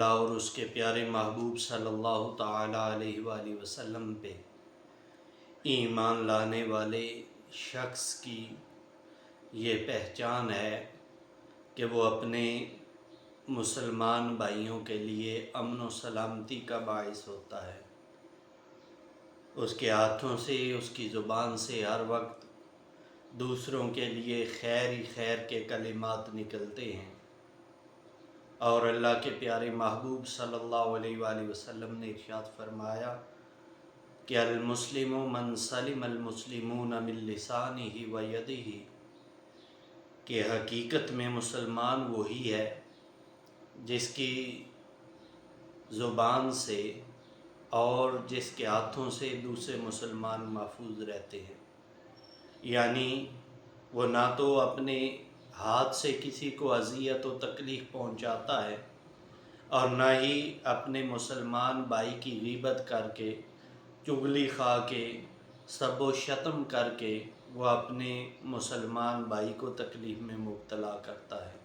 اور اس کے پیارے محبوب صلی اللہ تعالیٰ علیہ وآلہ وسلم پہ ایمان لانے والے شخص کی یہ پہچان ہے کہ وہ اپنے مسلمان بھائیوں کے لیے امن و سلامتی کا باعث ہوتا ہے۔ اس کے ہاتھوں سے، اس کی زبان سے ہر وقت دوسروں کے لیے خیر ہی خیر کے کلمات نکلتے ہیں، اور اللہ کے پیارے محبوب صلی اللہ علیہ وآلہ وسلم نے ارشاد فرمایا کہ المسلم من سلم المسلمون من لسانہ و یدہ، کہ حقیقت میں مسلمان وہی ہے جس کی زبان سے اور جس کے ہاتھوں سے دوسرے مسلمان محفوظ رہتے ہیں۔ یعنی وہ نہ تو اپنے ہاتھ سے کسی کو اذیت و تکلیف پہنچاتا ہے، اور نہ ہی اپنے مسلمان بھائی کی غیبت کر کے، چغلی کھا کے، سب و شتم کر کے وہ اپنے مسلمان بھائی کو تکلیف میں مبتلا کرتا ہے،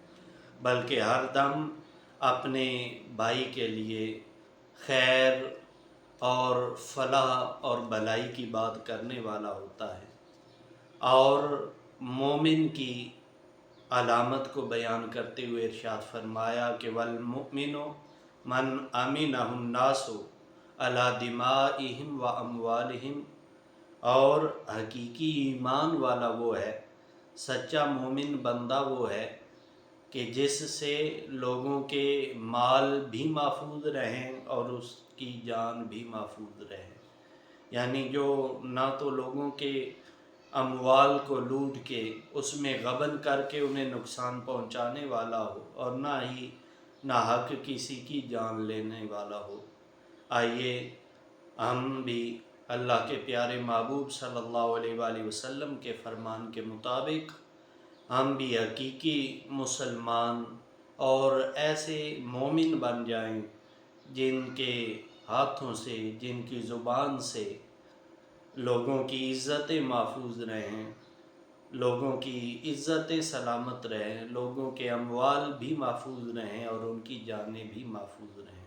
بلکہ ہر دم اپنے بھائی کے لیے خیر اور فلاح اور بھلائی کی بات کرنے والا ہوتا ہے۔ اور مومن کی علامت کو بیان کرتے ہوئے ارشاد فرمایا کہ والمؤمن من امنہ الناس علی دمائہم و اموالہم، اور حقیقی ایمان والا وہ ہے، سچا مومن بندہ وہ ہے کہ جس سے لوگوں کے مال بھی محفوظ رہیں اور اس کی جان بھی محفوظ رہے۔ یعنی جو نہ تو لوگوں کے اموال کو لوٹ کے اس میں غبن کر کے انہیں نقصان پہنچانے والا ہو، اور نہ ہی ناحق کسی کی جان لینے والا ہو۔ آئیے ہم بھی اللہ کے پیارے محبوب صلی اللہ علیہ وآلہ وسلم کے فرمان کے مطابق ہم بھی حقیقی مسلمان اور ایسے مومن بن جائیں جن کے ہاتھوں سے، جن کی زبان سے لوگوں کی عزتیں محفوظ رہیں، لوگوں کی عزتیں سلامت رہیں، لوگوں کے اموال بھی محفوظ رہیں اور ان کی جانیں بھی محفوظ رہیں۔